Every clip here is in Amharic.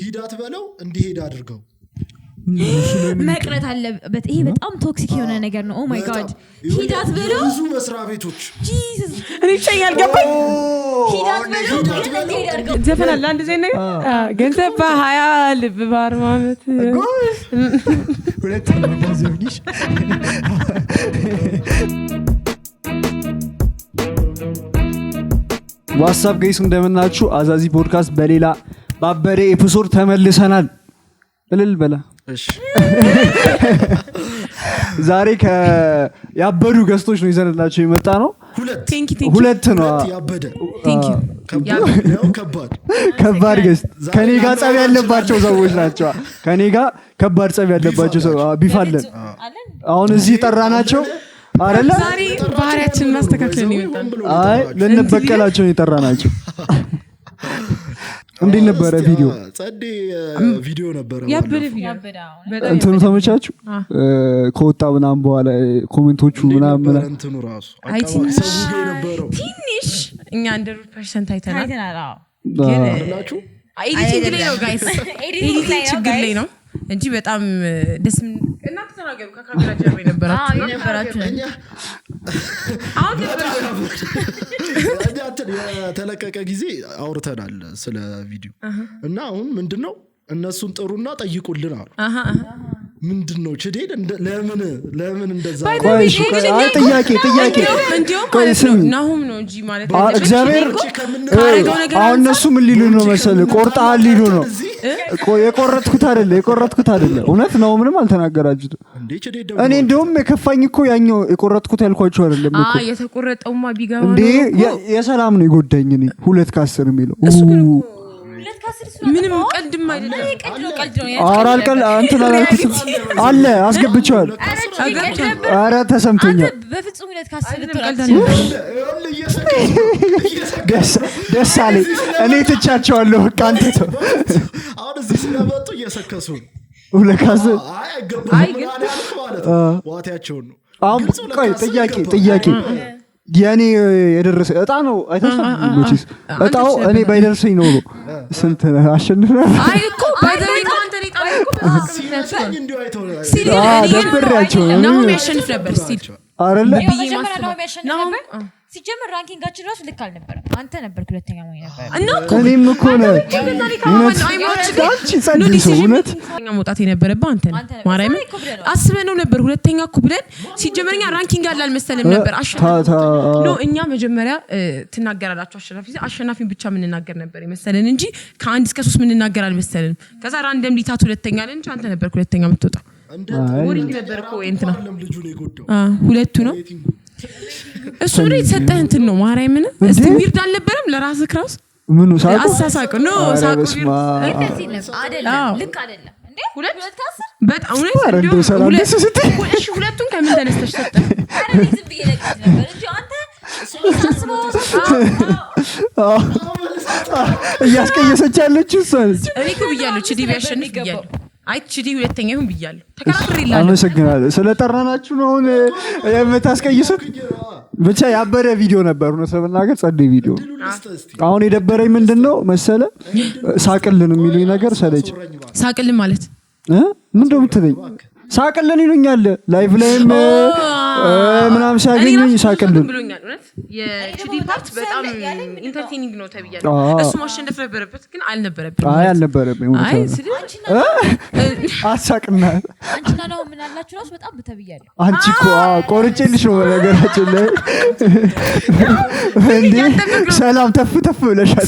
ሂዳት በለው እንዲሄድ አድርገው መቅረት አለበት ይሄ በጣም ቶክሲክ የሆነ ነገር ነው ኦ ማይ ጋድ ሂዳት በለው ብዙ መስሪያ ቤቶች ጂሰስ እኔ ይቻላል ገባኝ ሂዳት በለው እንዲሄድ አድርገው ዘፈን አለ አንድ ዘይነ ገንዘብ በ20 ልብ በ40 አመት ሁለት እንደዚህ ዋትስአፕ ጋይስ እንደምናችሁ አዛዚ ፖድካስት በሌላ ባበደ ኤፒሶድ ተመልሰናል እልል በላ እሺ ዛሬ ያበዱ ገስቶች ነው ይዘንላችሁ የመጣ ነው ሁለት ነው ያበደ ቴንክ ዩ ከባድ ገስት ከኔ ጋር ጸብ ያለባቸው ሰዎች ናቸው ከኔ ጋር ከባድ ጸብ ያለባቸው ሰው ቢፋለን አሁን እዚህ ጠራናቸው አይደለ ዛሬ ባህሪያችንን ማስተካከልን ይመጣል አይ ለነበቀላቸው የጠራናቸው እንዴት ነበር ቪዲዮ ጸዴ ቪዲዮ ነበር ያበደ ቪዲዮ በጣም እንትኑ ተመቻችሁ ከወጣ ምናምን በኋላ ኮሜንቶቹ ምናምን እንትኑ ራሱ አይ ሰው የነበረው ትንሽ እኛ 100% አይተናል ግን አላችሁ ኤዲቲንግ ላይ ነው ጋይስ ኤዲቲንግ ችግር ላይ ነው እንጂ በጣም ደስ እናንተ ተናገሩ ከካሜራ ጀርባ የነበራችሁ እኛ አሁን የተለቀቀ ጊዜ አውርተናል ስለ ቪዲዮ እና አሁን ምንድነው እነሱን ጥሩና ጠይቁልን አሉ ምንድነው ችዴል ለምን እንደዛ ጥያቄ እንዴው ናሁም ነው እንጂ ማለት እግዚአብሔር አሁን እነሱ ምን ሊሉ ነው መሰለ ቆርጣል ሊሉ ነው የቆረጥኩት አይደለ እውነት ነው ምንም አልተናገራችሁት እኔ እንደውም የከፋኝ እኮ ያኛው የቆረጥኩት ያልኳችሁ አይደለም እኮ የተቆረጠውማ ቢገባ እንዴ የሰላም ነው ይጎዳኝ እኔ 2 ከ10 የሚለው ምንም ቀልድም አይደለም ቀልድ ነው አራልቀል አንተ አላልኩትም አለ አስገብቻለሁ አረ ተሰምቶኛል በፍጹም 2 ከ10 ደስ አለኝ እኔ ትቻቸዋለሁ በቃ አንተ ተው አሁን እዚህ ስለመጡ እየሰከሱ 2 ከ10 አይ ግን ዋታቸው ነው አሁን ቆይ ጥያቄ የኔ የደረሰ እጣ ነው አይተሳምኩት እጣው እኔ ባይደርሰኝ ነው ስንት አሸንፈ አይ እኮ ባይደርሰኝ አንተ ላይ ሲል እንዲሁ አይተው ደብሬያቸው ነው የሚያሸንፍ ነበር ሲል አይደለ ሲጀመር ራንኪንጋችን ራሱ ልክ አልነበረም አንተ ነበር ሁለተኛ ሞኝ ነበር እና እኔም እኮ ነው እውነት መውጣት የነበረብህ አንተ ነህ ማርያምን አስበነው ነበር ሁለተኛ እኮ ብለን ሲጀመርኛ ራንኪንግ ያለ አልመሰለም ነበር ኖ እኛ መጀመሪያ ትናገራላችሁ አሸናፊን ብቻ ምንናገር ነበር የመሰለን እንጂ ከ1 እስከ 3 ምንናገር አልመሰለንም ከዛ ራንደም ሊታት ሁለተኛ እንጂ አንተ ነበር ሁለተኛ የምትወጣው ወሪንግ ነበር እኮ እንትና ሁለቱ ነው እሱ ነው የተሰጠህ እንትን ነው ማርያምን እስቲ ዊርድ አልነበረም ለራስህ ክራስ ምኑ አሳሳቁ ነው ሳቁ አይደለም ልክ አይደለም እንዴ 2 ከ10 በጣም እውነት እሺ ሁለቱን ከምን ተነስተሽ ሰጠህ አረ ዝም ብዬ ለቅት ነበር እንጂ አንተ እያስቀየሰች ያለችው እሷ ነች እኔ እኮ ብያለሁ ቺዲ ቢያሸንፍ ብያለሁ አይ ቺዲ ሁለተኛ ይሁን ብያለሁ ተከራክሬላለሁ አመሰግናለሁ ስለጠራናችሁ ነው የምታስቀይሱት ብቻ ያበረ ቪዲዮ ነበር ነው ስለናገር ጸዴ ቪዲዮ አሁን የደበረኝ ምንድነው መሰለ ሳቅልን የሚሉኝ ነገር ሰለች ሳቅልን ማለት ምን እንደምትለኝ ሳቅልን ይሉኛል ላይቭ ላይም ምናምን ሲያገኙኝ ሳቅልን ብሎኛል እውነት የቺዲ ፓርት በጣም ኢንተርቴይኒንግ ነው ተብያለሁ እሱ ማሸነፍ ነበረበት ግን አልነበረብኝ አይ አሳቅና አንቺና ነው ምን አላችሁ ራስ በጣም በተብያለሁ አንቺ እኮ ቆርጬልሽ ነው ነገራችን ላይ እንዴ ሰላም ተፍ ብለሻል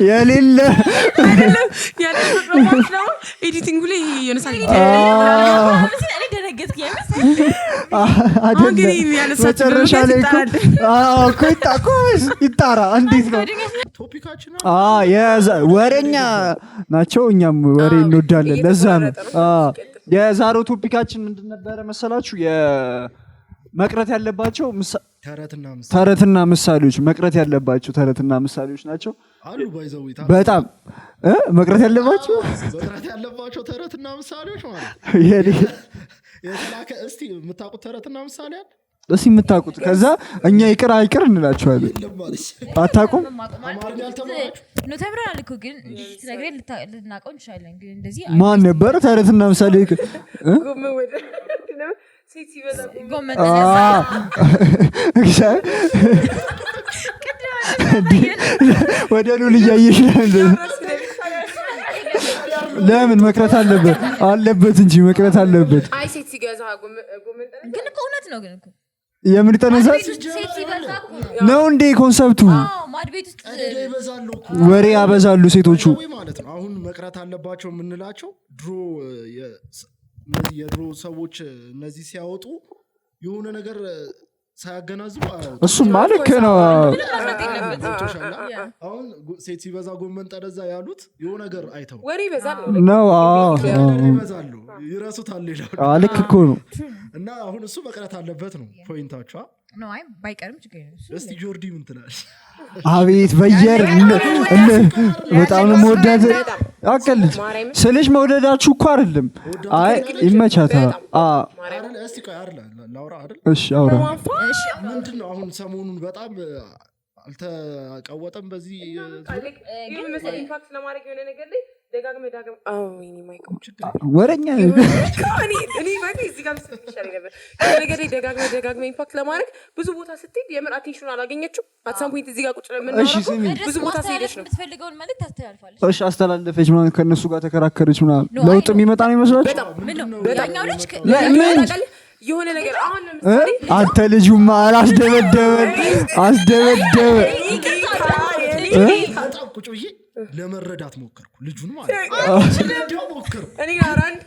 የሌለ አይደለም ነው ኤዲቲንግ ላይ የነሳኝ እኔ ደረገት መጨረሻ ላይ እኮ ይጣራ እንዴት ነው ቶፒካችን ወሬኛ ናቸው እኛም ወሬ እንወዳለን ለዛ ነው የዛሬው ቶፒካችን ምንድን ነበረ መሰላችሁ መቅረት ያለባቸው ተረትና ምሳሌዎች መቅረት ያለባቸው ተረትና ምሳሌዎች ናቸው አሉ ባይዘውታ በጣም መቅረት ያለባቸው ተረትና ምሳሌዎች ማለት የኔ የተላከ እስቲ የምታውቁት ተረትና ምሳሌ አለ ደስ የምታውቁት ከዛ እኛ ይቅር አይቅር እንላቸዋለን። አታውቁም? ተምረናል እኮ ግን ትነግረን ልናውቀው እንችላለን። ግን እንደዚህ ማን ነበረ ተረትና ምሳሌ ወደ ሉል እያየሽ ለምን መቅረት አለበት እንጂ መቅረት አለበት። ግን እኮ እውነት ነው። ግን እኮ የምን ተነሳስ ነው እንዴ ኮንሰፕቱ? ወሬ ያበዛሉ ሴቶቹ ማለት ነው። አሁን መቅረት አለባቸው የምንላቸው የድሮ ሰዎች እነዚህ ሲያወጡ የሆነ ነገር ሳያገናዝቡ እሱም ማለት ነው። አሁን ሴት ሲበዛ ጎመን ጠረዛ ያሉት የሆነ ነገር አይተው ወሬ ይበዛል ነው። ይበዛሉ ይረሱታል ይላሉ። ልክ እኮ ነው። እና አሁን እሱ መቅረት አለበት ነው ፖይንታቸው። ነው አይ ባይቀርም ችግር የለም። እስቲ ጆርዲ ምን ትላለሽ? አቤት በየር በጣም ነው መወዳት አቀልት ስለሽ መውደዳችሁ እኮ አይደለም። አይ ይመቻታል። እስቲ ቆይ አይደል ላውራ አይደል? እሺ አውራ። ምንድነው አሁን ሰሞኑን በጣም አልተቀወጠም በዚህ ግን መሰለኝ ኢምፓክት ለማድረግ የሆነ ነገር ላይ ደጋግመ ወይኔ ማይኮ ወረኛ እኔ ባይ እዚህ ጋር ስፔሻሊ ነበር ነገር ላይ ደጋግመ ኢምፓክት ለማድረግ ብዙ ቦታ ስትሄድ የምር አቴንሽን አላገኘችው። አትሳም ፖይንት እዚህ ጋር ቁጭ ለምን ነው ብዙ ቦታ ሲሄደሽ ነው የምትፈልገውን መልእክት ታስተላልፋለች። እሺ አስተላለፈች ማለት ከነሱ ጋር ተከራከረች ማለት ለውጥ የሚመጣ ነው ይመስላችሁ? ያኛው ልጅ የሆነ ነገር አሁን ለምሳሌ አንተ ልጅማ አስደበደበ በጣም ቁጭ ብዬ ለመረዳት ሞከርኩ ልጁን ማለት ነው። ስለዚህ ሞከርኩ እኔ አራንድ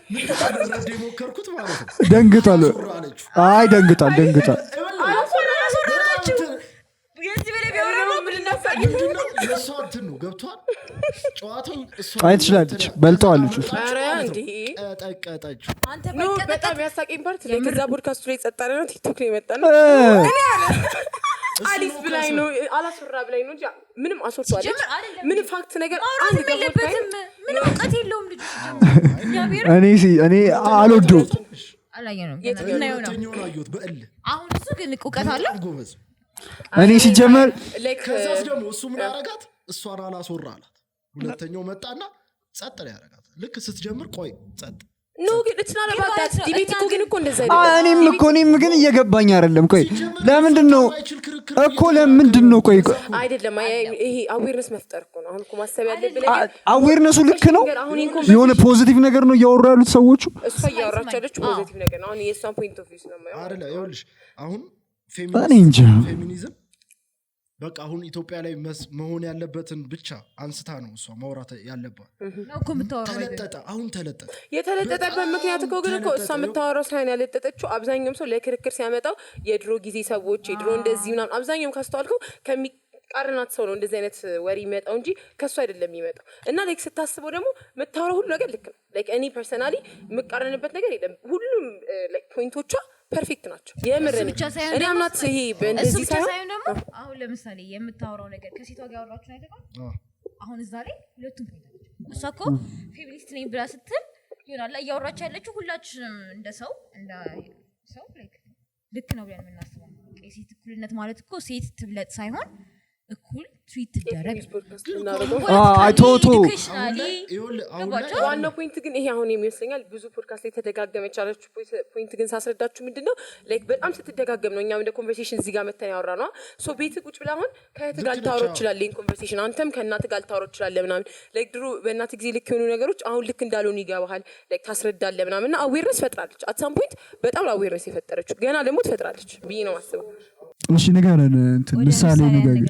ሞከርኩት ማለት ነው። ደንግጧል። አይ ደንግጧል። አይ ትችላለች። በልጠዋለች። ቀጠቀጠች። በጣም ያሳቀኝ ፓርት ላይ ከዛ ፖድካስቱ ላይ ጸጥ አለ ነው ቲክቶክ ላይ መጣ ነው አሊስ ብላይ ነው አላስወራ ብላይ ነው ምንም አስወርቷለች። ምንም ፋክት ነገር አንድ የለበትም። ምንም እውቀት የለውም ልጅ እኔ አልወደውም። አላየነውም። አሁን እሱ ግን እውቀት አለው ጎበዝ። እኔ ሲጀመር ከዛስ ደግሞ እሱ ምን አረጋት? እሷን አላስወራ አላት። ሁለተኛው መጣና ጸጥ ነው ያረጋት። ልክ ስትጀምር ቆይ ጸጥ ነው ግን እትና ለባዳት ዲቤት እኮ ግን እኮ እንደዛ አይደለም። እኔም ግን እየገባኝ አይደለም። ቆይ ለምንድነው ቆይ አይደለም ይሄ አዌርነስ መፍጠር እኮ ነው። አሁን እኮ ማሰብ ያለብን አዌርነሱ ልክ ነው። የሆነ ፖዚቲቭ ነገር ነው እያወሩ ያሉት ሰዎቹ። እሷ እያወራች ያለችው ፖዚቲቭ ነገር ነው። አሁን የእሷን ፖይንት ኦፍ ቪው ነው ማለት አይደለ? ይኸውልሽ አሁን ፌሚኒዝም በቃ አሁን ኢትዮጵያ ላይ መሆን ያለበትን ብቻ አንስታ ነው እሷ ማውራት ያለባት ነው እኮ የምታወራው። ተለጠጠ የተለጠጠበት ምክንያት እኮ ግን እኮ እሷ የምታወራው ሳይሆን ያለጠጠችው አብዛኛውም ሰው ለክርክር ሲያመጣው የድሮ ጊዜ ሰዎች የድሮ እንደዚህ ምናምን አብዛኛውም ካስተዋልከው ከሚቃርናት ሰው ነው እንደዚህ አይነት ወሬ የሚመጣው እንጂ ከሱ አይደለም የሚመጣው። እና ላይክ ስታስበው ደግሞ የምታወራው ሁሉ ነገር ልክ ነው። ላይክ እኔ ፐርሰናሊ የምቃረንበት ነገር የለም። ሁሉም ላይክ ፖይንቶቿ ፐርፌክት ናቸው። የምርን እኔ አምናት ይሄ በእንደዚህ ሳይሆን ደግሞ አሁን ለምሳሌ የምታወራው ነገር ከሴቷ ጋር ያወራችሁ አይደል? አሁን እዛ ላይ ሁለቱም ፖይንት አለች። እሷ እኮ ፌሚኒስት ነኝ ብላ ስትል ይሆናል እያወራች ያለችው ሁላችንም እንደ ሰው ላይክ ልክ ነው ብለን የምናስበው የሴት እኩልነት ማለት እኮ ሴት ትብለጥ ሳይሆን እኩል ትሪት ትደረግ አይቶቶ ዋናው ፖይንት ግን ይሄ አሁን የሚመስለኛል ብዙ ፖድካስት ላይ ተደጋገመች ያለችው ፖይንት ግን ሳስረዳችሁ ምንድነው ላይክ በጣም ስትደጋገም ነው። እኛም እንደ ኮንቨርሴሽን እዚህ ጋር መተን ያወራ ነው። ሶ ቤት ቁጭ ብላ አሁን ከእህት ጋር ልታወራ ይችላል ኮንቨርሴሽን፣ አንተም ከእናት ጋር ልታወራ ይችላል ምናምን ላይክ ድሮ በእናት ጊዜ ልክ የሆኑ ነገሮች አሁን ልክ እንዳልሆኑ ይገባሃል። ላይክ ታስረዳለህ ምናምን እና አዌርነስ ፈጥራለች። አት ሳም ፖይንት በጣም አዌርነስ የፈጠረችው ገና ደግሞ ትፈጥራለች ብዬ ነው ማስበው። እሺ ንገረን እንትን ምሳሌ ንገረን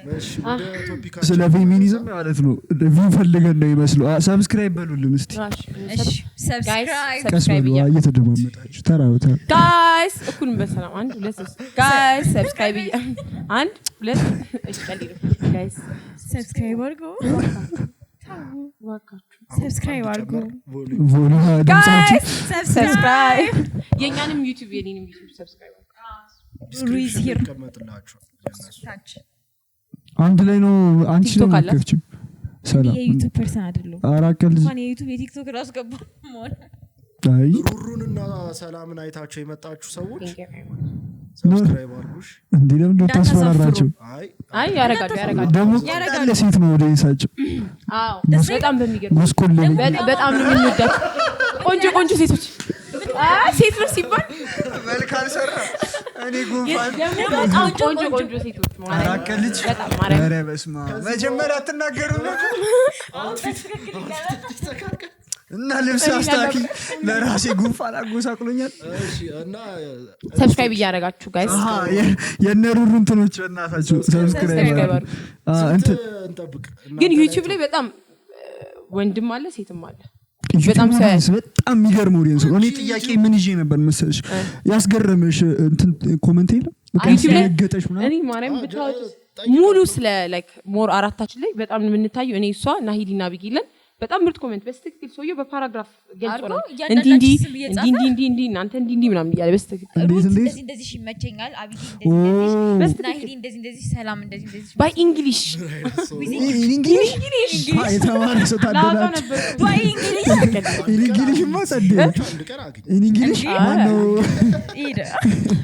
ስለ ፌሚኒዝም ማለት ነው። ቪው ፈልገን ነው ይመስሉ። ሰብስክራይብ በሉልን እስቲ። እሺ ሰብስክራይብ እየተደማመጣችሁ ተራው ጋይስ እኩል በሰላም 1 2 3 ጋይስ ሰብስክራይብ 1 2 እሺ ቀልሉ ጋይስ ሰብስክራይብ አድርጉ ሰብስክራይብ አድርጉ ጋይስ ሰብስክራይብ የኛንም ዩቲዩብ የኔንም ዩቲዩብ ሰብስክራይብ ሩይዝ ሂር አንድ ላይ ነው። አንቺ ነው ከፍቺ ሰላም የዩቲዩብ ፐርሰን አይደለም። አራከል ማን የዩቲዩብ የቲክቶክ ራስ ገባ ማለት ሩሩንና ሰላምን አይታችሁ የመጣችሁ ሰዎች ሰብስክራይብ አድርጉሽ እንዴ ለምን ታስፈራራችሁ? አይ ያረጋሉ ደግሞ ያለ ሴት ነው ወደ ይሳጭ አዎ በጣም በሚገርም በጣም ነው የሚወዳት ቆንጆ ሴቶች ሴት ነው ሲባል መልካም ሰራ እኔ ጉንፋን ቆንጆ ሴቶች ማለት አራከልች ኧረ በስመ አብ መጀመሪያ አትናገሩ ነው እና ልብስ አስተካኪ ለራሴ ጉንፋን አጎሳቅሎኛል። እሺ እና ሰብስክራይብ እያደረጋችሁ ጋይስ የነሩሩ እንትኖች እናታችሁ ሰብስክራይብ እንጠብቅ። ግን ዩቲዩብ ላይ በጣም ወንድም አለ ሴትም አለ። በጣም የሚገርም ኦዲየንስ ነው። እኔ ጥያቄ ምን ይዤ ነበር መሰለሽ ያስገረመሽ እንትን ኮሜንት የለም ገጠሽ ምናምን እኔ ማርያም ብታወጪ ሙሉ ስለ ላይክ ሞር አራታችን ላይ በጣም የምንታየው እኔ እሷ ናሂዲና ቢጊለን በጣም ምርጥ ኮሜንት በስትክክል ሰውዬው በፓራግራፍ ገልጾ ነው እንዲ እናንተ እንዲ ምናምን እያለ በስትክክል እንደዚህ ይመቸኛል አቢጊ እንደዚህ ናሂዲ እንደዚህ ሰላም እንደዚህ ባይ እንግሊሽ የተማረ ሰው ታደላችሁ ባይ እንግሊሽ ማሰደ እንግሊሽ ማነው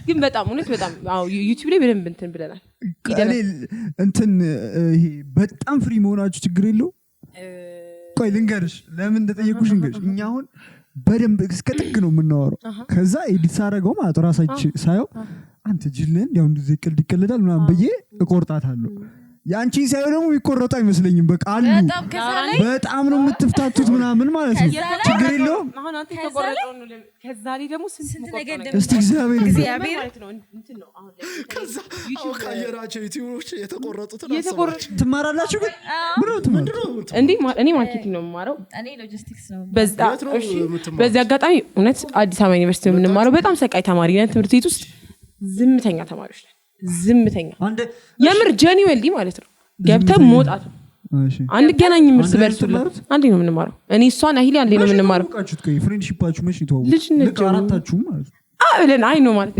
ግን በጣም እውነት በጣም አዎ ዩቲዩብ ላይ በደንብ እንትን ብለናል እንትን ይሄ በጣም ፍሪ መሆናችሁ ችግር የለው ቆይ ልንገርሽ ለምን እንደጠየቁሽ ልንገርሽ እኛ አሁን በደንብ እስከ ጥግ ነው የምናወራው ከዛ ኤዲት ሳደርገው ማለት ራሳችን ሳየው አንተ ጅልን ያው እንደዚህ ቀልድ ይቀልዳል ምናምን ብዬ እቆርጣታለሁ ያንቺ ሳይሆን ደግሞ ይቆረጣ አይመስለኝም በቃ አሉ በጣም ነው የምትፍታቱት ምናምን ማለት ነው ችግር የለውም አሁን አንተ ተቆረጠው ነው ከዛ ላይ ደግሞ ስንት ነገር እስቲ እግዚአብሔር ማለት ነው እንትን ነው አሁን ከዛ ካየራቸው ዩቲዩቦች የተቆረጡትን ትማራላችሁ ግን ምንድነው እንዴ እኔ ማርኬቲንግ ነው የምማረው እኔ ሎጂስቲክስ ነው በዚህ አጋጣሚ እውነት አዲስ አበባ ዩኒቨርሲቲ የምንማረው በጣም ሰቃይ ተማሪ ነን ትምህርት ቤት ውስጥ ዝምተኛ ተማሪዎች ነን ዝምተኛ የምር ጀኒዌሊ ማለት ነው ገብተን መውጣት ነው አንገናኝም እርስ በርሱ አንዴ ነው የምንማረው እኔ እሷ ናሂሊ አንዴ ነው የምንማረው ፍሬንድሺፓችሁ መች ነው ልጅ አራታችሁ ማለት ብለን አይ ነው ማለት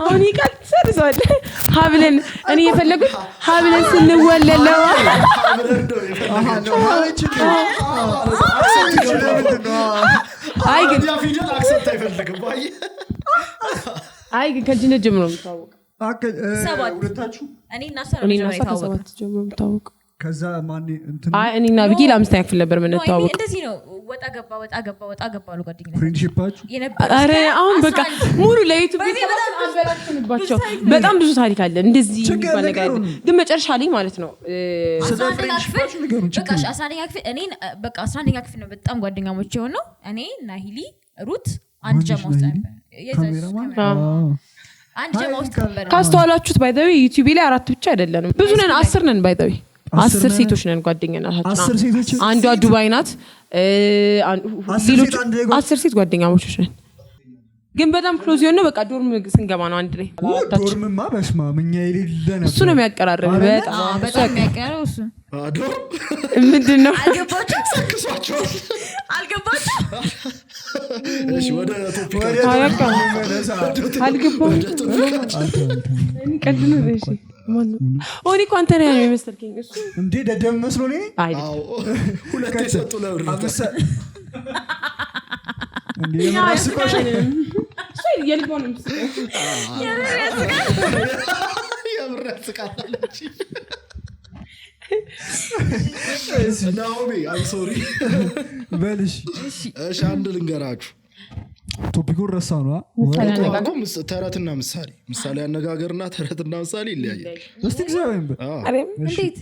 አሁን ይቃል ሰርሷል ሀብለን እኔ የፈለጉት ሀብለን ስንወለለው አይ ግን ፊደል አክሰፕት አይፈልግም አይ ግን ከልጅነት ጀምሮ የምታወቅ ሁለታችሁ እኔና ሰባት ጀምሮ የምታወቅ ከዛ ማን እንትን እኔና ቢጊ ለአምስተኛ ክፍል ነበር የምንታወቅ እንደዚህ ነው ወጣ ገባ ነው ጓደኛ ፍሬንድሺፓችሁ አረ አሁን በቃ ሙሉ ለዩቲዩብ አንበላሽንባቸው በጣም ብዙ ታሪክ አለ እንደዚህ የሚባል ነገር አለ ግን መጨረሻ ላይ ማለት ነው በቃ 11ኛ ክፍል እኔ በቃ 11ኛ ክፍል ነው በጣም ጓደኛሞች የሆነው እኔ ናሂሊ ሩት አንድ ጀማ ውስጥ ነበር አንድ ጀማ ውስጥ ነበር ካስተዋላችሁት ባይ ዘ ዌይ ዩቲዩብ ላይ 4 ብቻ አይደለንም ብዙ ነን 10 ነን ባይ ዘ ዌይ 10 ሴቶች ነን ጓደኛ ናቸው 10 ሴቶች አንዷ ዱባይ ናት ሌሎች 10 ሴት ጓደኛሞች ነን ግን በጣም ክሎዝ የሆነው በቃ ዶርም ስንገባ ነው አንድ ላይ ዶርምማ በስማ ምኛ የሌለ ነበር እሱ ነው የሚያቀራርብ በጣም የሚያቀራርብ እሱ ዶርም ምንድነው አልገባችሁ እሺ ወደ ቶፒክ አልገባም ቀልድ ነው እሺ ኦኒ ኳንተና ነው የሚመስልከኝ እሱ እንዴ ደደም መስሎ ነው አዎ ሁለት የሰጡ ለብር እንዴ ማስቆሽ እሱ የልቦንም የምር ያስቃለች ናኦሚ አም ሶሪ በልሽ እሺ አንድ ልንገራችሁ ቶፒኩን ረሳ ነው ተረትና ምሳሌ አነጋገርና ተረትና ምሳሌ ይለያያል እስቲ እግዚአብሔር እንዴት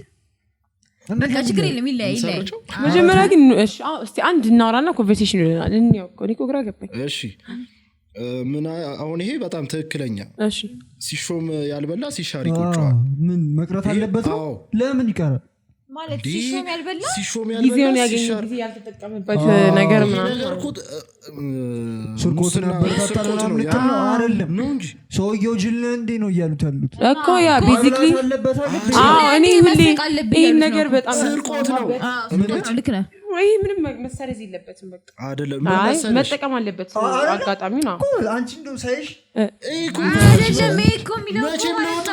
በቃ ችግር የለም ይለያይ መጀመሪያ ግን እስቲ አንድ እናወራና ኮንቨርሴሽን ይሆናል እንየው እኮ ግራ ገባኝ እሺ ምን አሁን ይሄ በጣም ትክክለኛ እሺ ሲሾም ያልበላ ሲሻር ይቆጫዋል ምን መቅረት አለበት ነው ለምን ይቀራል ማለት ሲሾም ያልበላ ጊዜውን ያገኘ ጊዜ ያልተጠቀመበት ነገር ምናምን ስርቆት ነበር ታታለና አይደለም ነው እንጂ ሰውየው ጅል እንዴ ነው እያሉት ያሉት እኮ ያ ቤዚክሊ እኔ ሁሌ ይሄን ነገር በጣም ስርቆት ነው ልክ ነህ ወይ ምንም መሰረዝ የለበትም በቃ አይደለም መጠቀም አለበት አጋጣሚ ነው አንቺ እንደው ሳይሽ አይደለም እኮ የሚለው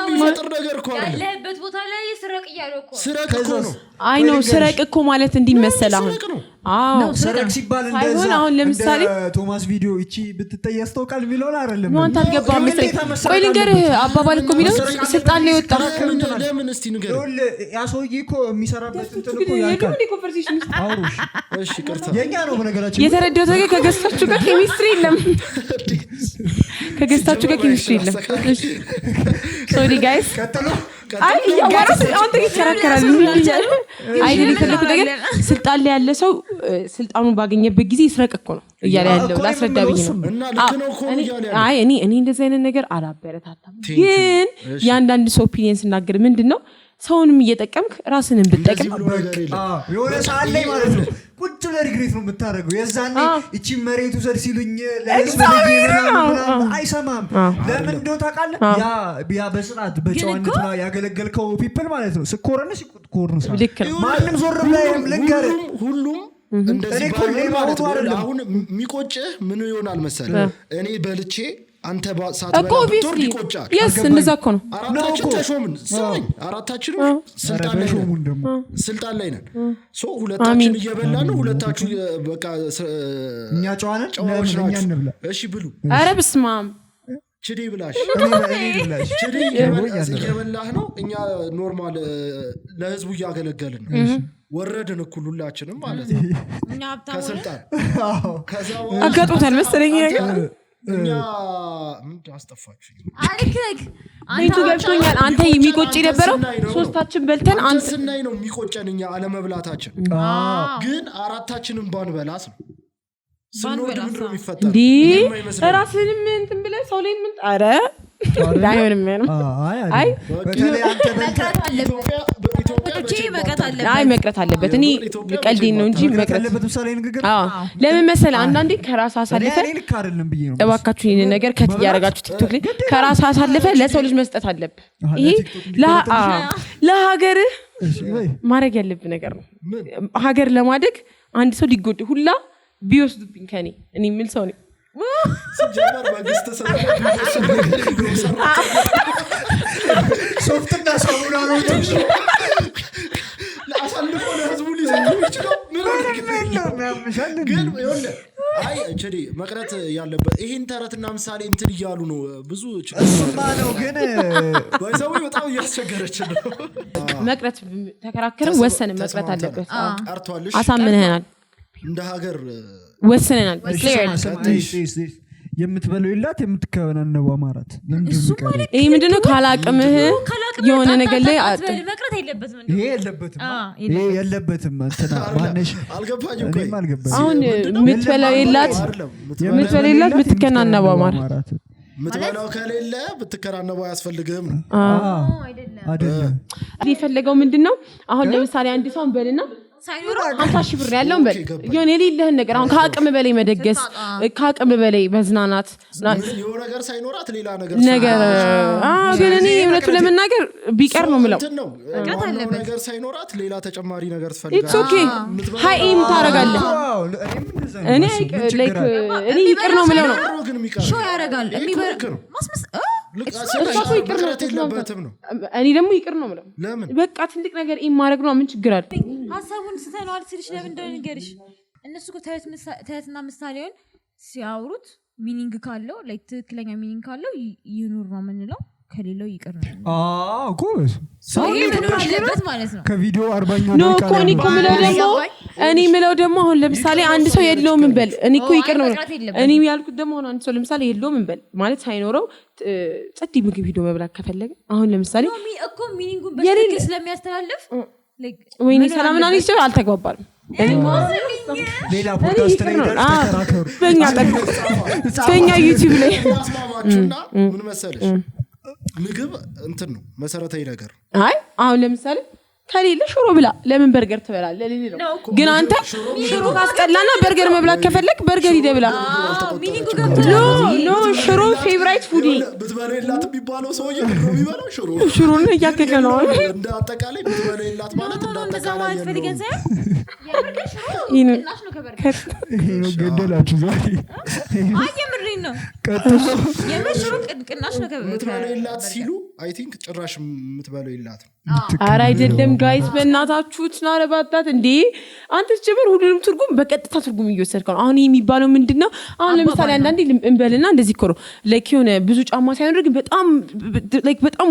የሚፈጥር ነገር እኮ ያለበት ቦታ ላይ ስረቅ እያለው እኮ ስረቅ እኮ ነው አይ ነው ስረቅ እኮ ማለት እንዲመሰል ሰረቅ ሲባል እንደዛ አሁን ለምሳሌ ቶማስ ቪዲዮ እቺ ብትጠይ ያስተውቃል የሚለውን አይደለም ነው አንተ አልገባም መሰለኝ ቆይ ልንገርህ አባባል እኮ የሚለው ስልጣን ላይ ወጣ ለምን እስቲ ንገር ያ ሰውዬ እኮ የሚሰራበት እንትን እኮ ያልካል አውሩሽ እሺ ቅርታ የኛ ነው በነገራችን የተረዳሁት ነገር ከገስታችሁ ጋር ኬሚስትሪ የለም ከገስታችሁ ጋር ኬሚስትሪ የለም እሺ ሶሪ ጋይስ አይ ያወራስ አንተ ይከራከራል ምን ይላል አይደል የተለከ ነገር ስልጣን ላይ ያለ ሰው ስልጣኑን ባገኘበት ጊዜ ይስረቅ እኮ ነው እያለ ያለው ላስረዳብኝ ነው አይ እኔ እንደዚህ አይነት ነገር አላበረታታም ግን ያንዳንድ ሰው ኦፒኒየን ሲናገር ምንድነው ሰውንም እየጠቀምክ ራስንም ብትጠቀም የሆነ ሰዓት ላይ ማለት ነው ቁጭ ብለህ ሪግሬት ነው የምታደርገው የዛኔ እቺ መሬቱ ዘር ሲሉኝ ለህዝብ አይሰማም ለምን እንደው ታውቃለህ ያ በስርዓት በጨዋነት ያገለገልከው ፒፕል ማለት ነው ስኮረነ ሲቆርኑ ማንም ዞር ብለህ ልንገርህ ሁሉም እንደዚህ ማለት ነው አሁን የሚቆጭህ ምን ይሆናል መሰለህ እኔ በልቼ አንተ ሳትበላ ብትወርድ ይቆጫል yes እንደዛ እኮ ነው አራታችን ተሾምን ሰኝ አራታችንም ስልጣን ላይ ነን ሶ ሁለታችን እየበላን ነው ሁለታችሁ በቃ እኛ ጨዋነን ለኛ እንብላ እሺ ብሉ ኧረ በስማም ችዴ ብላሽ ችዴ እየበላህ ነው እኛ ኖርማል ለህዝቡ እያገለገልን ነው ወረድን እኩል ሁላችንም ማለት ነው እኛ ሀብታም ከስልጣን ከዛው አጋጦታል መሰለኝ እኛ ምን አስጠፋችሁ አልክክ አንተ ገብቶኛል አንተ የሚቆጭ ነበረው ሶስታችን በልተን አንተ ስናይ ነው የሚቆጨን እኛ አለመብላታችን ግን አራታችንን ባንበላስ ነው ስንወድ ምንድን ነው የሚፈጠረው እንዴ ራስህንም እንትን ብለህ ሰው ላይ ምን ኧረ ዳይሆንም አይ በተለይ አንተ አይ መቅረት አለበት እኔ ቀልዴን ነው እንጂ መቅረት አለበት ምሳሌ ንግግር ለምን መሰለህ አንዳንዴ ከራስ አሳልፈ እባካችሁ ይሄን ነገር ከት ያረጋችሁ ቲክቶክ ላይ ከራስ አሳልፈ ለሰው ልጅ መስጠት አለብህ ይሄ ለሀገር ማድረግ ያለብህ ነገር ነው ሀገር ለማደግ አንድ ሰው ሊጎድ ሁላ ቢወስዱብኝ ከኔ እኔ ምን ሰው ነኝ ሲጀመር መንግስት ሶፍትና ሳሙና ነው ለአሳልፎ ለህዝቡ ሊሰጡ ይችላል ግን ይኸውልህ አይ እንጂ መቅረት ያለበት ይሄን ተረትና ምሳሌ እንትን እያሉ ነው ብዙ እሱማ ነው ግን ባይዘው በጣም እያስቸገረች ነው መቅረት ተከራከረን ወሰነ መቅረት አለበት ቀርቷልሽ አሳምነናል እንደ ሀገር ወሰነናል የምትበለው ይላት የምትከበነነው አማራት ይሄ ምንድነው ካላቅምህ የሆነ ነገር ላይ መቅረት የለበትም ይሄ የለበትም እንትና ማነሽ አልገባኝም ቆይ አሁን የምትበለው ይላት ብትከናነው አማራት ምትበላው ከሌለ ብትከራነው አያስፈልግም አይደለም የፈለገው ምንድነው አሁን ለምሳሌ አንድ ሰው እንበልና ሳይኖር 50 ሺህ ብር ያለው እንበል የሆነ የሌለህን ነገር አሁን ከአቅም በላይ መደገስ ከአቅም በላይ መዝናናት የሆነ ነገር ሳይኖራት ሌላ ነገር ግን እኔ እውነቱን ለመናገር ቢቀር ነው የምለው ነገር ሳይኖራት ሌላ ተጨማሪ ነገር ትፈልጋለህ ኢትስ ኦኬ ሃይ ኤም ታረጋለህ እኔ ይቅር ነው የምለው ነው ሾው ያረጋል ማስመስ እሱ ይቅር ነው እኔ ደግሞ ይቅር ነው የምለው በቃ ትልቅ ነገር ኤም ማድረግ ነው ምን ችግር አለ ሀሳቡን ስተነዋል ስልሽ ለምን እንደሆነ ንገርሽ እነሱ እኮ ተረትና ምሳሌውን ሲያወሩት ሚኒንግ ካለው ላይክ ትክክለኛ ሚኒንግ ካለው ይኑር ነው የምንለው ከሌለው ይቅር ነው ጎበዝ አለበት ማለት ነው ከቪዲዮ 40ኛው ነው እኮ እኔ ምለው ደግሞ አሁን ለምሳሌ አንድ ሰው የለውም እንበል እኔ እኮ ይቅር ነው እኔ ያልኩት ደግሞ አሁን አንድ ሰው ለምሳሌ የለውም እንበል ማለት ሳይኖረው ጸጥ ምግብ ቪዲዮ መብላት ከፈለገ አሁን ለምሳሌ እኮ ሚኒንጉን በትክክል ስለሚያስተላልፍ ወይኔ ሰላምና ነው ይችላል አልተግባባንም ሌላ ፖድካስት ላይ ተከራከሩ በእኛ ዩቲዩብ ላይ ምን መሰለሽ ምግብ እንትን ነው መሰረታዊ ነገር አይ አሁን ለምሳሌ ከሌለ ሽሮ ብላ ለምን በርገር ትበላለህ ለሌላ ነው ግን አንተ ሽሮ ካስቀላና በርገር መብላት ከፈለክ በርገር ይደብላ ሚኒንጉ ገብቶ ኖ ሽሮ ፌቨራይት ፉዲ ብትበላላት ቢባለው ሰውዬ የሚበላው ሽሮ ነው ያከከ ነው እንደ አጠቃላይ ብትበላላት ማለት እንደ አጠቃላይ ፈልገን ሳይ የበርገር ሽሮ ይሄ እናሽ ነው ከበርገር ይሄ ነው ገደላችሁ ዛሬ አይ የምር የምሬን ነው የምሽሩ ቅናሽ ነው የምትበለው የላት ሲሉ አይ ቲንክ ጭራሽ የምትበለው የላት ኧረ አይደለም ጋይስ በእናታችሁ ትናረባታት እንዴ አንተ ጀመር ሁሉንም ትርጉም በቀጥታ ትርጉም እየወሰድከው ነው አሁን የሚባለው ምንድነው አሁን ለምሳሌ አንዳንዴ እንበልና እንደዚህ እኮ ነው ላይክ የሆነ ብዙ ጫማ ሳይሆን ግን በጣም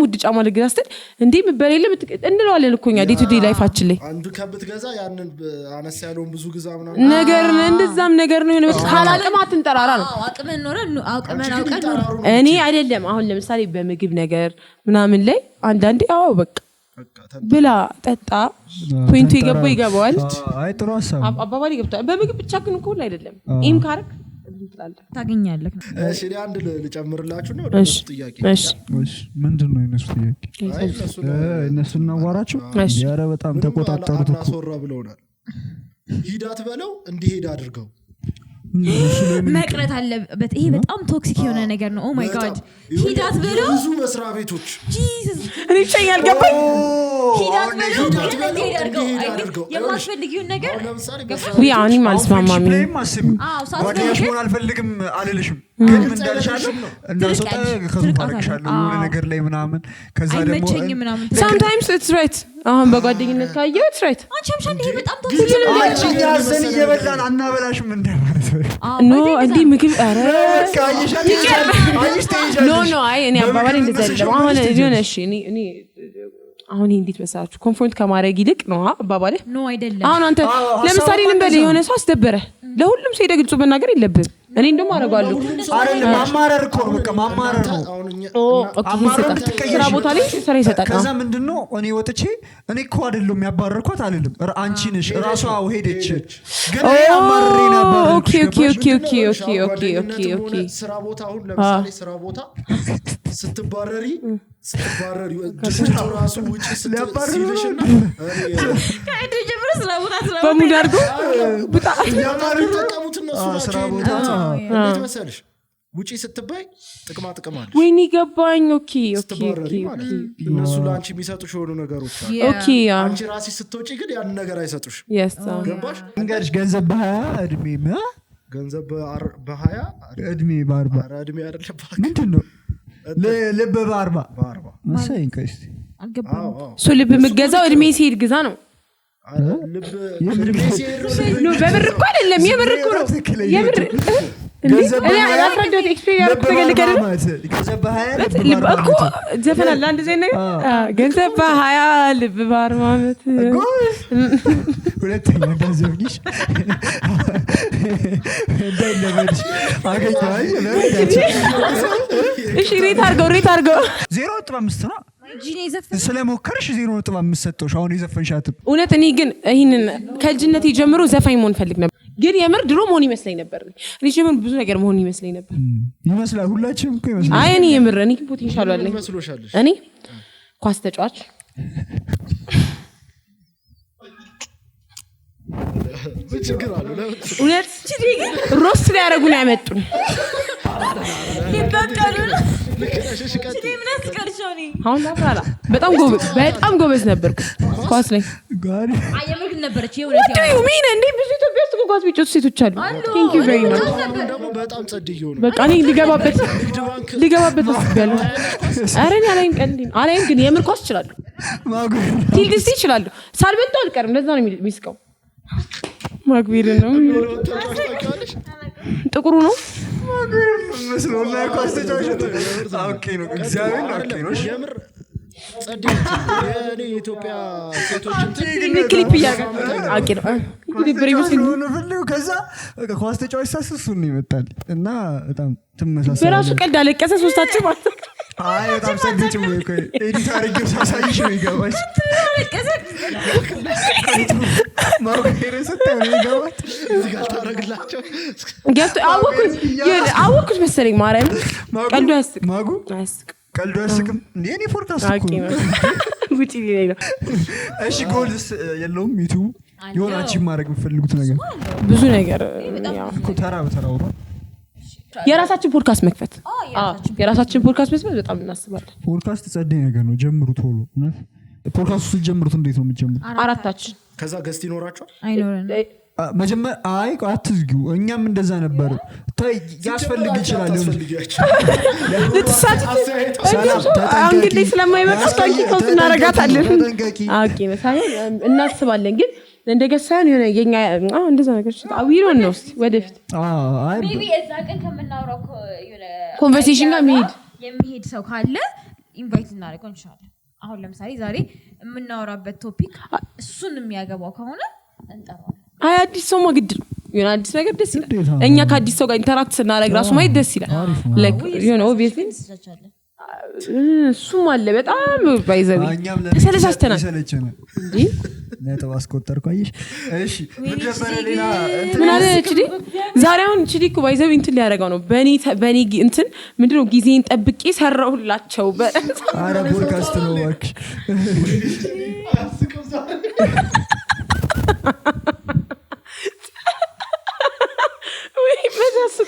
ውድ ጫማ ልግዛ ስትል እንዴ ምበሌለ እንለዋለን እኮ እኛ ዴይ ቱ ዴይ ላይፋችን ላይ አንዱ ከብትገዛ ያንን አነስ ያለውን ብዙ ግዛ ምናምን ነገር እንደዛም ነገር ነው የሆነ ካላቅም አትንጠራራ ነው አቅመን ኖረ አውቀን እኔ አይደለም አሁን ለምሳሌ በምግብ ነገር ምናምን ላይ አንዳንዴ አዎ በቃ ብላ ጠጣ ፖይንቱ ይገባዋል አይ ጥሩ ሐሳብ አባባል ይገባል በምግብ ብቻ ግን እኮ አይደለም ኢም ካርክ ታገኛለህ እሺ አንድ ልጨምርላችሁ ነው ወደ ጥያቄ እሺ ምንድነው የነሱ ጥያቄ እነሱና ዋራቸው ያረ በጣም ተቆጣጣሩት እኮ አናሶራ ብለውናል ሂዳት በለው እንዲሄድ አድርገው መቅረት አለበት ይሄ በጣም ቶክሲክ የሆነ ነገር ነው ኦ ማይ ጋድ ሂዳት በለው ብዙ መስሪያ ቤቶች ጂሰስ እኔ ይቻላል ገባኝ ሂዳት በለው አድርገው የማስፈልጊውን ነገር ወይ አኒ ማልስማማም ጓደኛሽ ሆነ አልፈልግም አልልሽም ግን ምን እንዳልሻለሁ እንዳልሰጠ ከዙፋርክሻለሁ የሆነ ነገር ላይ ምናምን ከዛ ደግሞ sometimes it's right አሁን በጓደኝነት ካየው it's right አንቺ አምሻን ይሄ በጣም ቶክሲክ አንቺ ያዘን እየበላን አናበላሽም እንደማለት ኖ እንዲህ ምግብ ኧረ ኖ አይ እኔ አባባሌ እንደዛ አይደለም አሁን የሆነ እሺ እኔ አሁን እንዴት መሰላችሁ ኮንፍሮንት ከማድረግ ይልቅ ነው አባባሌ ኖ አይደለም አሁን አንተ ለምሳሌ እንበል የሆነ ሰው አስደበረ ለሁሉም ሰው ደግጹ በመናገር የለብም እኔ እንደውም አረጋለሁ አይደለም ማማረር እኮ ነው በቃ ማማረር ነው ስራ ቦታ ላይ ስራ ይሰጣል ከዛ ምንድነው እኔ ወጥቼ እኔ እኮ አይደለም ያባረርኳት አይደለም አንቺ ነሽ ራሷ ሄደች ግን አማረሬ ነበር ኦኬ ስራ ቦታ አሁን ለምሳሌ ስራ ቦታ ስትባረሪ ድርጅቱ ራሱ ውጪ ስትባረሪሽና ከአይዱ ጀምሮ ስራ ቦታ በሙድ አድርጎ በጣም ያማሩት እነሱ ስራ ቦታ እንዴት መሰለሽ ውጪ ስትባይ ጥቅም አለ ወይኔ ገባኝ ኦኬ እነሱ ላንቺ የሚሰጡሽ የሆኑ ነገሮች ኦኬ አንቺ ራስሽ ስትወጪ ግን ያን ነገር አይሰጡሽ ገባሽ እንግዲህ ገንዘብ በ20 እድሜ ገንዘብ በ20 እድሜ በ40 እድሜ አይደለም ምንድነው ልብ በ40 መሰለኝ ከስቲ ሶ ልብ የምትገዛው እድሜ ሲሄድ ግዛ ነው ልብ ነው በብር እኮ አይደለም የብር እኮ ነው የብር ገንዘብ አፍራዶት ኤክስፒሪየንስ ተገልገለ ገንዘብ እኮ ዘፈን አለ አንድ ዘይነ ገንዘብ በ20 ልብ በ40 ዓመት ሁለተኛ ገንዘብ ጊሽ እንደለበች አገኛይ እሺ ሬት አርገው 0.5 ነው ስለሞከርሽ 0.5 ሰጥቶሽ አሁን የዘፈንሻት እውነት እኔ ግን ይሄንን ከልጅነቴ ጀምሮ ዘፋኝ መሆን ፈልግ ነበር ግን የምር ድሮ መሆን ይመስለኝ ነበር እኔ ጀምር ብዙ ነገር መሆን ይመስለኝ ነበር ይመስላል ሁላችንም እኮ ይመስላል አይ እኔ የምር እኔ ፖቴንሻል አለኝ እኔ ኳስ ተጫዋች እውነት ሮስት ላይ ያደረጉን ያመጡን አሁን ላፍራላ በጣም ጎበዝ ነበርኩ ኳስ ላይ አየምግን ነበረች ሚን እንዴ ብዙ ኢትዮጵያ ውስጥ ኳስ ቢጮቱ ሴቶች አሉ ቴንክ ዩ ቬሪ ማች በጣም ጸድዩ ነው በቃ እኔ ሊገባበት ወስጃለሁ አረኛ አላይም ግን የምር ኳስ እችላለሁ ቲልዲስ እችላለሁ ሳልበልጠው አልቀርም ለዛ ነው የሚስቀው ማግቢር ነው ጥቁሩ ነው መስሎና ኳስ ተጫዋች ኦኬ ነው እግዚአብሔር ኦኬ ነው የምር ጸድዩ የኔ ኢትዮጵያ ሴቶች ክሊፕ ያጋግር ነው ከዛ ኳስ ተጫዋች ሳስሱ ነው ይመጣል እና በጣም ተመሳሳይ በራሱ ቀልድ አለቀሰ ሶስታችን ማለት አይ በጣም ሰግጭ ወይ ኤዲት አድርጌ ሳሳይሽ ነው ይገባሽ ማውቀሬ ሰጠኝ ይገባሽ እዚህ ጋር ታረግላቸው ገብቶ አወኩት መሰለኝ ማርያም ቀልዱ ያስቅ ማጉ ያስቅ ቀልዱ ያስቅም የኔ ፎርካስት እኮ ውጪ ላይ ነው እሺ ጎልስ የለውም ዩቲዩብ የሆናችሁ ማድረግ የምትፈልጉት ነገር ብዙ ነገር ያው እኮ ተራ በተራው ነው የራሳችን ፖድካስት መክፈት የራሳችን ፖድካስት መስራት በጣም እናስባለን ፖድካስት ጸደይ ነገር ነው ጀምሩ ቶሎ እውነት ፖድካስቱ ስትጀምሩት እንዴት ነው የምትጀምሩት አራታችን ከዛ ገስት ይኖራቸዋል አይኖርም መጀመሪያ አይ አትዝጊው እኛም እንደዛ ነበር ያስፈልግ ይችላል እንግዲህ ስለማይመጣ ታንኪ እናረጋታለን አቂ መሳይ እናስባለን ግን እንደገሳን የሆነ የኛ እንደዛ ነገር አዊሮን ነው ወደፊት ሜቢ እዛ ቀን ከምናወራው የሆነ ኮንቨርሴሽን ጋር የሚሄድ ሰው ካለ ኢንቫይት እናደርገው እንችላለን አሁን ለምሳሌ ዛሬ የምናወራበት ቶፒክ እሱን የሚያገባው ከሆነ እንጠራዋለን አይ አዲስ ሰው ማግድ ነው የሆነ አዲስ ነገር ደስ ይላል እኛ ከአዲስ ሰው ጋር ኢንተራክት ስናደርግ ራሱ ማየት ደስ ይላል ላይክ የሆነ ኦብቪየስሊ እሱም አለ በጣም ባይዘው ተሰለሳስተናል እንዴ ነጥብ አስቆጠርኩ አይሽ እሺ ምን አለ እቺ ዛሬ አሁን እቺ እኮ ባይዘው እንትን ሊያደርገው ነው በኔ እንትን ምንድነው ጊዜን ጠብቄ ሰራሁላቸው አረ ፖድካስት ነው እባክሽ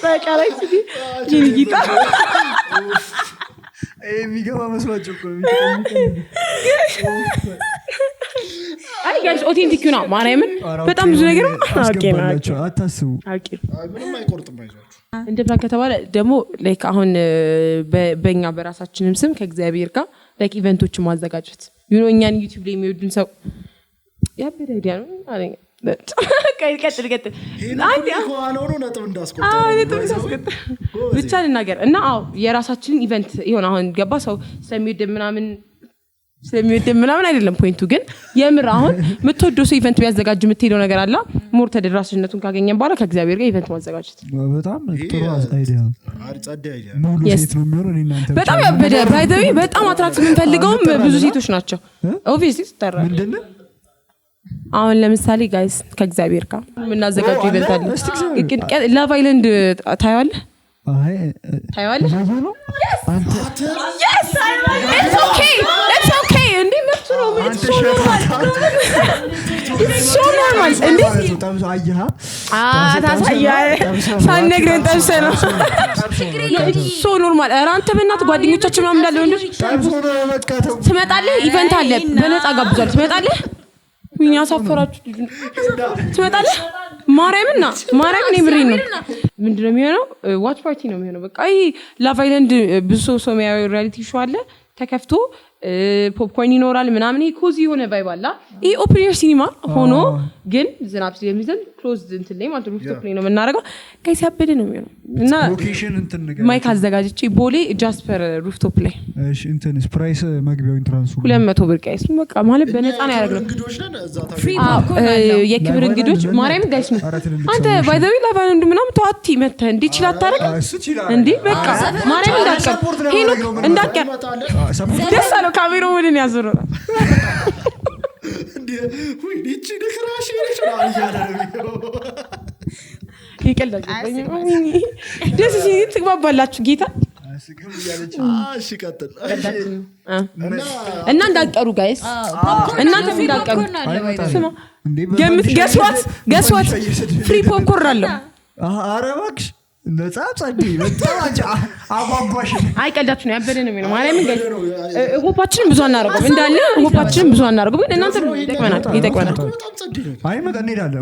ታቃላይ ጂጂታ የሚገባ መስሏቸው እኮ አይ ጋይስ ኦቴንቲክ ነው ማርያምን በጣም ብዙ ነገር አውቄናቸው አታስቡ ምንም አይቆርጥም አይዟችሁ እንደ ፕላን ከተባለ ደግሞ ላይክ አሁን በእኛ በራሳችንም ስም ከእግዚአብሔር ጋር ላይክ ኢቨንቶችን ማዘጋጀት እኛን ዩቲዩብ ላይ የሚወዱን ሰው ያበደ አይዲያ ነው አለኝ ቀጥል አንዴ አሁን ነጥብ እንዳስቆጠር ብቻ ልናገር እና የራሳችንን ኢቨንት ይሆን አሁን ገባ ሰው ስለሚወድ ምናምን አይደለም ፖይንቱ ግን የምር አሁን የምትወደው ሰው ኢቨንት ቢያዘጋጅ የምትሄደው ነገር አለ ሞር ተደራሽነቱን ካገኘን በኋላ ከእግዚአብሔር ጋር ኢቨንት ማዘጋጀት በጣም ጥሩ አይዲያ ሙሉ ሴት ነው የሚሆነው እናንተ በጣም ያበደ ባይዘዊ በጣም አትራክት የምንፈልገውም ብዙ ሴቶች ናቸው ኦብቪየስሊ ተራ ምንድነው አሁን ለምሳሌ ጋይስ ከእግዚአብሔር ጋር ምናዘጋጀው ኢቨንት አለ ላቭ አይላንድ ታያለህ ታያለህ yes it's okay እንዴ መፍቱ ነው it's so normal እንዴ ታሳያ ሳንነግረን ጠብሰነው so normal አንተ በእናትህ ጓደኞቻችን ምናምን እንዳለ ወንዶች ትመጣለህ ኢቨንት አለ በነፃ ጋብዛለሁ ትመጣለህ ወይኛ ሳፈራችሁ ልጅ ትመጣለህ ማርያምን ይምሪን ነው ምንድነው የሚሆነው ዋች ፓርቲ ነው የሚሆነው በቃ ይሄ ላቭ አይላንድ ብዙ ሰው የሚያየው ሪያሊቲ ሾው አለ ተከፍቶ ፖፕኮርን ይኖራል ምናምን ይሄ ኮዚ የሆነ ቫይብ አለ ይሄ ኦፕን ኤር ሲኒማ ሆኖ ግን ዝናብ ስለሚዘንብ ክሎዝድ እንትን ላይ ማለት ሩፍቶፕ ላይ ነው የምናደርገው ጋይስ ያበደ ነው የሚሆነው እና ሎኬሽን እንትን ነገር ማይክ አዘጋጅቼ ቦሌ ጃስፐር ሩፍቶፕ ላይ እሺ እንትን ፕራይስ መግቢያው ኢንትራንሱ 200 ብር ጋይስ በቃ ማለት በነፃ ነው ያደረግነው ፍሪ ፖፕኮርን አለው የክብር እንግዶች ማርያም ጋይስ ነው አንተ ባይ ዘ ዌይ ላቭ አይላንድ ምናምን ተዋቲ መተ እንዴ ይችላል ታረጋ እንዴ በቃ ማርያም እንዳቀር ሄኖክ እንዳቀር ደስ አለው ካሜራው ወደኔ ያዞረው እንዴ ወይ ዲቺ ደክራሽ ይችላል ያለው ይቀልዳል ደስ ሲል ትግባባላችሁ ጌታ እሺ ቀጥል እና እንዳቀሩ ጋይስ እናንተ እንዳቀሩ ስማ ገምት ገስዋት ፍሪ ፖፕኮርን አለው ኧረ እባክሽ ነፃ ጸዲ በጣም አጓጓሽ አይቀልዳችሁ ነው ያበደ ነው የሚለው ማርያምን ጋይስ ሆፓችንን ብዙ አናረጋም እንዳለ ሆፓችንን ብዙ አናረጋም ግን እናንተ ይጠቅመናል አይ መጣ እንሄዳለን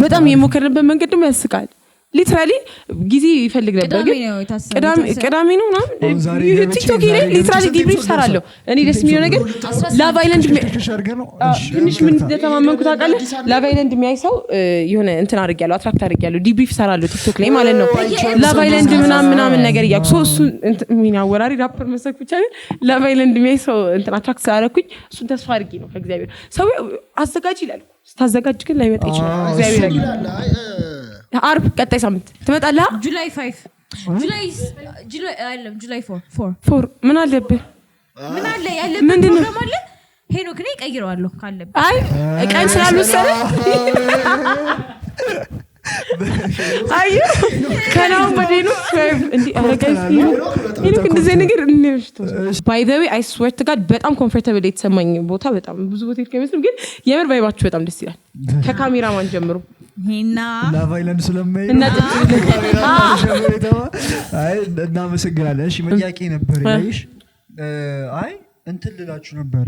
በጣም የሞከርንበት መንገድ ደግሞ ያስቃል ሊትራሊ ጊዜ ይፈልግ ነበር ግን ቅዳሜ ነው ምናምን ቲክቶክ ላይ ሊትራሊ ዲብሪፍ ሰራለሁ እኔ ደስ የሚለው ነገር ላቭ አይላንድ ትንሽ ምን እንደተማመንኩት ታውቃለህ ላቭ አይላንድ የሚያይ ሰው የሆነ እንትን አድርጊያለሁ አትራክት አድርጊያለሁ ዲብሪፍ ሰራለሁ ቲክቶክ ላይ ማለት ነው ላቭ አይላንድ ምናምን ነገር እያልኩ ሰው እሱ ምን አወራሪ ራፐር መሰክ ብቻ ላቭ አይላንድ የሚያይ ሰው እንትን አትራክት ሳደረኩኝ እሱን ተስፋ አድርጊ ነው ከእግዚአብሔር ሰው አዘጋጅ ይላል ስታዘጋጅ ግን ላይመጣ ይችላል እግዚአብሔር አርብ ቀጣይ ሳምንት ትመጣለህ ጁላይ 5 ጁላይ 4 ምን አለብህ ምን አለ ያለብህ ፕሮግራም አለ ሄኖክ ነኝ ቀይረዋለሁ ካለብህ አይ ቀን ስላልወሰነ አይ ከናው በደኑ እንዴ አረጋይስ ይሄን እንደዚህ ነገር እንነሽቶ ባይ ዘ ዌይ አይ ስዌር ቱ ጋድ በጣም ኮምፎርታብል የተሰማኝ ቦታ በጣም ብዙ ቦታ ይከመስም ግን የምር ባይባችሁ በጣም ደስ ይላል ከካሜራማን ጀምሮ ሄና ላቭ አይላንድ ስለማይ አይ እናመሰግናለን እሺ መያቂ ነበር ያይሽ አይ እንትን ልላችሁ ነበር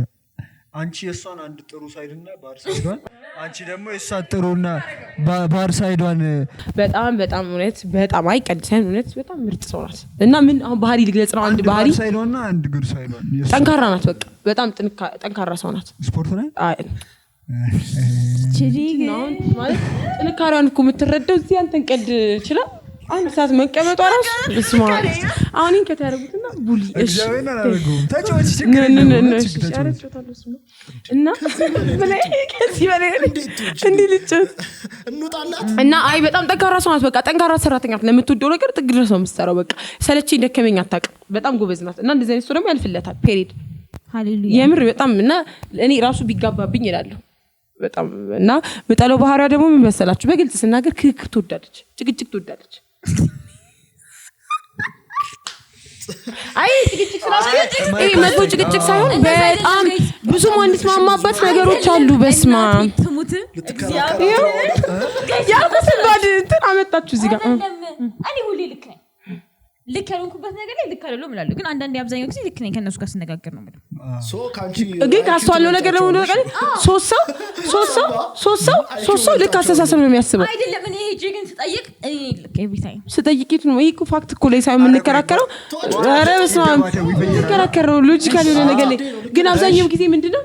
አንቺ የሷን አንድ ጥሩ ሳይድና ባር ሳይዷን አንቺ ደግሞ የሷ ጥሩና ባር ሳይዷን በጣም እውነት በጣም አይቀድሰን እውነት በጣም ምርጥ ሰው ናት። እና ምን አሁን ባህሪ ልግለጽ ነው። አንድ ባህሪ ባር ሳይዷና አንድ ግር ሳይዷን ጠንካራ ናት። በቃ በጣም ጠንካራ ሰው ናት። ስፖርት ላይ ማለት ጥንካሬዋን እኮ የምትረዳው እዚህ አንተን ቀድ ይችላል አንድ ሰዓት መቀመጧ ራሱ በስማ አሁን ከተያረጉትና ቡሊ እሺ ታጫዎች እና ከዚህ በላይ እንዴ ልጭት እና አይ በጣም ጠንካራ ሰው ናት። በቃ ጠንካራ ሰራተኛ ናት። ለምትወደው ነገር ጥግ ድረስ ነው የምትሰራው። በቃ ሰለችኝ ደከመኝ አታውቅም። በጣም ጎበዝ ናት። እና እንደዚህ አይነት ሰው ደግሞ ያልፍለታል። ፔሪድ ሃሌሉያ የምር በጣም እና እኔ ራሱ ቢጋባብኝ ይላል በጣም እና በጠለው ባህሪያ ደግሞ ምን መሰላችሁ? በግልጽ ስናገር ክርክር ትወዳለች፣ ጭቅጭቅ ትወዳለች። አይ ጭቅጭቅ ስላችሁ ይሄ መጥፎ ጭቅጭቅ ሳይሆን በጣም ብዙ ማንስማማበት ነገሮች አሉ። በስማ ትሙት እግዚአብሔር ያልኩት እንትን አመጣችሁ እዚህ ጋር እኔ ሁሌ ልክ ያልኩበት ነገር ላይ ልክ አይደለም እላለሁ። ግን አንዳንዴ አብዛኛው ጊዜ ልክ ነኝ ከነሱ ጋር ስነጋገር ነው ማለት ግን ካስተዋለው ነገር ደግሞ ነገር ሶስት ሰው ልክ አስተሳሰብ ነው የሚያስበው አይደለም። እኔ ጅግን ስጠይቅ ልክ ኤቭሪ ታይም ስጠይቂት ነው ይሄ ፋክት እኮ ላይ ሳይሆን የምንከራከረው ኧረ በስመ አብ የምንከራከረው ሎጂካል የሆነ ነገር ላይ ግን አብዛኛው ጊዜ ምንድነው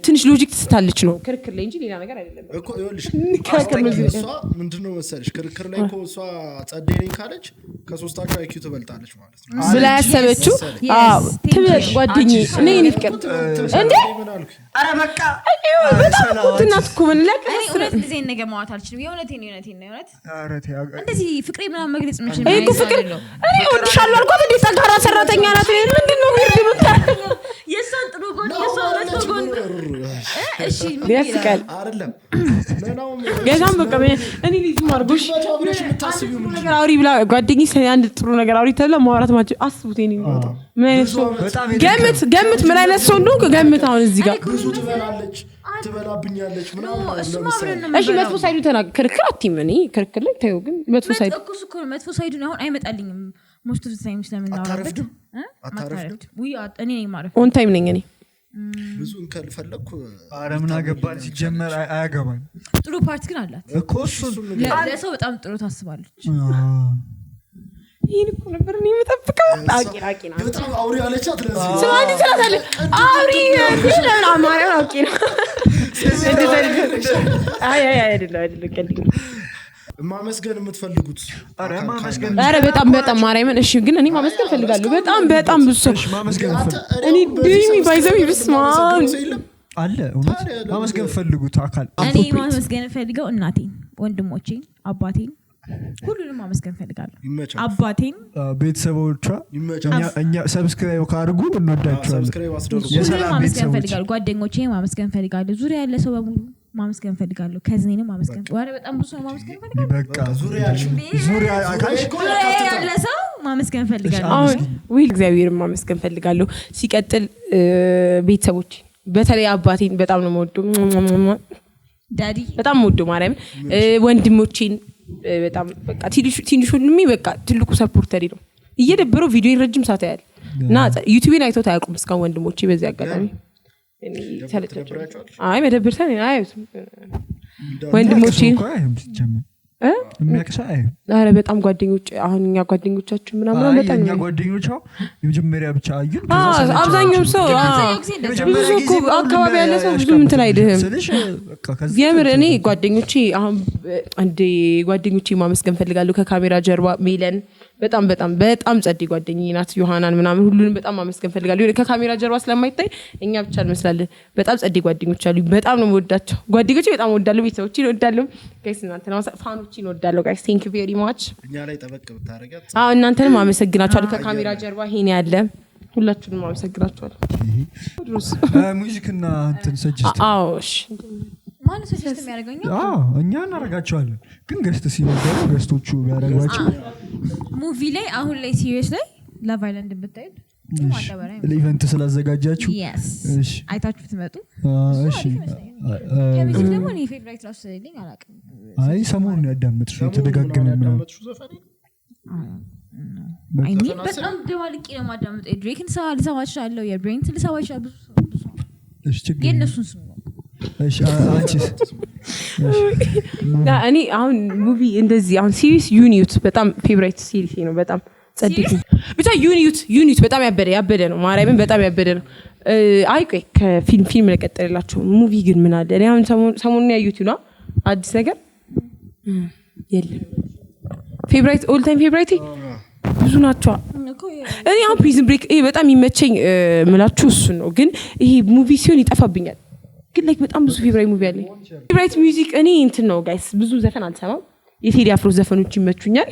ትንሽ ሎጂክ ትስታለች ነው ክርክር ላይ እንጂ ሌላ ነገር አይደለም እኮ ይኸውልሽ እሷ ምንድነው መሰለሽ ክርክር ላይ እኮ እሷ ጸደይኝ ካለች ከሶስታቸው አይኪው ትበልጣለች ማለት ነው ብላ ያሰበችው ትበልጥ ጓደኛዬ እኔ ፍቅር እንዴ አረ በቃ በጣም ትናት እኮ ምን ለክ እኔ እውነት እንደዚህ ነገር ማውራት አልችልም። የእውነቴን እንደዚህ ፍቅሬ ምናምን መግለጽ ምንሽ ነው? እኮ ፍቅር እኔ እወድሻለሁ አልኳት። እንዴ ጠንካራ ሰራተኛ ናት። ምንድነው ምርድ ነው የሷን ጥሩ ጎን የሷን መጥፎ ጎን እሺ ያስቃል አይደለም ገዛም በቃ እኔ ልጅ ማርጎሽ ነገር አውሪ ብላ ጓደኛዬ አንድ ጥሩ ነገር አውሪ ተብላ ማውራት ማጭ አስቡት። እኔ ምን አይነት ሰው ገምት ምን አይነት ሰው እንደሆነ ገምት። አሁን እዚህ ጋር ብዙ ትበላብኛለች ምናምን እሺ መጥፎ ሳይዱ ተናገር ክርክር አትይም። እኔ ክርክር ላይ ታዩ ግን መጥፎ ሳይዱ መጥፎ ሳይዱን አሁን አይመጣልኝም። ሞስት ኦፍ ዘ ታይም ስለምናወራበት አታረፍድ ወይ እኔ ነኝ ማለት ኦን ታይም ነኝ እኔ ብዙ እንከልፈለኩ አረምን አገባን ሲጀመር አያገባኝ። ጥሩ ፓርት ግን አላት እኮ እሱ ለሰው በጣም ጥሩ ታስባለች። ይሄን እኮ ነበር እኔ የምጠብቀው። አቂ ነው በጣም አውሪ አለቻት። ለዚህ ስማኒ ስላታለ አውሪ ለምን አማራው አቂ ነው አይ አይደለም ቀልድ ማመስገን የምትፈልጉት አረ በጣም ማርያምን እሺ። ግን እኔ ማመስገን ፈልጋለሁ በጣም ብዙ ሰው ማመስገን እኔ ዲሚ ባይዘው ይብስማል አለ እውነት ማመስገን ፈልጉት አካል እኔ ማመስገን ፈልገው እናቴን፣ ወንድሞቼን፣ አባቴን ሁሉንም ማመስገን ፈልጋለሁ። አባቴን፣ ቤተሰቦቿ እኛ ሰብስክራይብ ካርጉ እንወዳቸዋለን። የሰላም ማመስገን ፈልጋለሁ። ጓደኞቼን ማመስገን ፈልጋለሁ። ዙሪያ ያለ ሰው በሙሉ ማመስገን ፈልጋለሁ። ከዝኔንም ማመስገን ፈልጋለሁ። በጣም ብዙ ሰው ማመስገን ፈልጋለሁ። በቃ ዙሪያ ያለ ሰው ማመስገን ፈልጋለሁ። አሁን ወይ እግዚአብሔርን ማመስገን ፈልጋለሁ። ሲቀጥል ቤተሰቦቼ በተለይ አባቴን በጣም ነው የምወደው። ዳዲ በጣም የምወደው ማርያም ወንድሞቼን በጣም በቃ ትንሹንም በቃ ትልቁ ሰፖርተሪ ነው። እየደበረው ቪዲዮ ረጅም ሰዓት ያያል እና ዩቲዩብን አይተውት አያውቁም እስካሁን ወንድሞቼ። በዚህ አጋጣሚ አይ መደብርተን አያዩትም ወንድሞቼ የሚያቅሳ አረ በጣም ጓደኞች አሁን እኛ ጓደኞቻችን ምናምን በጣም እኛ ጓደኞቿ የመጀመሪያ ብቻ አዩን። አብዛኛው ሰው ብዙ እኮ አካባቢ ያለ ሰው ብዙ እንትን አይደለም የምር። እኔ ጓደኞቼ አሁን አንዴ ጓደኞቼ ማመስገን ፈልጋለሁ። ከካሜራ ጀርባ ሚለን በጣም ጸዴ ጓደኛዬ ናት። ዮሐናን ምናምን ሁሉንም በጣም ማመስገን ፈልጋለሁ። ከካሜራ ጀርባ ስለማይታይ እኛ ብቻ እንመስላለን። በጣም ጸዴ ጓደኞች አሉ። በጣም ነው የምወዳቸው ጓደኞቼ። በጣም እወዳለሁ። ቤተሰቦቼ እወዳለሁ። ጋይስ እናንተና ፋኖቼ እወዳለሁ። ጋይስ ቴንክ ዩ ቬሪ ማች። እኛ ላይ ጠበቅ ብታረጋት እናንተንም አመሰግናችኋለሁ። ከካሜራ ጀርባ ይሄን ያለ ሁላችሁንም አመሰግናችኋለሁ። ሙዚክና እንትን ሰጅስት እሺ ማለት ሰጀስት የሚያደርገኝ እኛ እናደርጋቸዋለን። ግን ገስት ሲነበሩ ገስቶቹ ያደርጓቸው ሙቪ ላይ አሁን ላይ ሲሪየስ ላይ ላቭ አይላንድ ብታዩት ኢቨንት ስላዘጋጃችሁ እሺ አይታችሁ ትመጡ። እሺ ከዚህ ደግሞ እኔ ፌቨራይት ራስ ስለኝ አላውቅም። አይ ሰሞኑን ያዳመጥሽ የተደጋገመ ምናምን አይ ሚን በጣም ደዋልቂ ነው ማዳመጥ። ድሬክን ልሰማ እችላለሁ። የብሬንት ልሰማ እችላለሁ። ብዙ የእነሱን ስም ነው። እኔ አሁን ሙቪ እንደዚህ አሁን ሲሪስ ዩኒዩት በጣም ፌቨራይት ሲሪስ ነው። በጣም ጸድቅ ብቻ ዩኒዩት በጣም ያበደ ነው። ማርያምን በጣም ያበደ ነው። አይ ቆይ ከፊልም ለቀጠለላችሁ ሙቪ ግን ምን አለ? እኔ አሁን ሰሞኑን ያዩት ነው አዲስ ነገር የለም። ፌቨራይት ኦል ታይም ፌቨራይት ብዙ ናቸው። እኔ አሁን ፕሪዝን ብሬክ በጣም የሚመቸኝ ምላችሁ እሱ ነው። ግን ይሄ ሙቪ ሲሆን ይጠፋብኛል። ግን ላይክ በጣም ብዙ ፌቨራይት ሙቪ አለኝ። ፌቨራይት ሚውዚክ እኔ እንትን ነው ጋይስ፣ ብዙ ዘፈን አልሰማም። የቴዲ አፍሮ ዘፈኖች ይመቹኛል።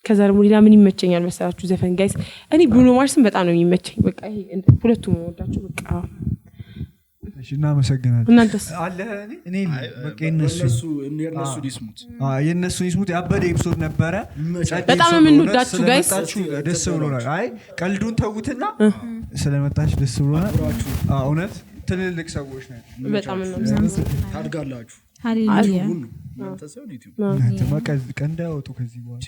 ከዛ ደግሞ ሌላ ምን ይመቸኛል መሰላችሁ ዘፈን ጋይስ? እኔ ብሩኖ ማርስን በጣም ነው የሚመቸኝ። በቃ ይሄ ሁለቱም ወዳችሁ በቃ እሺ እናመሰግናለን። እናንተስ? አለ እኔ በቃ የነሱ ይስሙት ያበደ ኤፒሶድ ነበረ። በጣም የምንወዳችሁ ጋይስ ደስ ብሎናል። አይ ቀልዱን ተውትና ስለመጣች ደስ ብሎናል። እውነት ትልልቅ ሰዎች ናቸው። በጣም ነው ታድጋላችሁ። ሃሌሉያ ቀንዳ ያወጡ ከዚህ በኋላ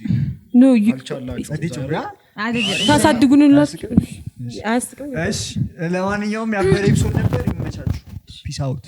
ታሳድጉንላችሁ። ለማንኛውም ያበደ ኤፒሶድ ነበር። ይመቻችሁ። ፒስ አውት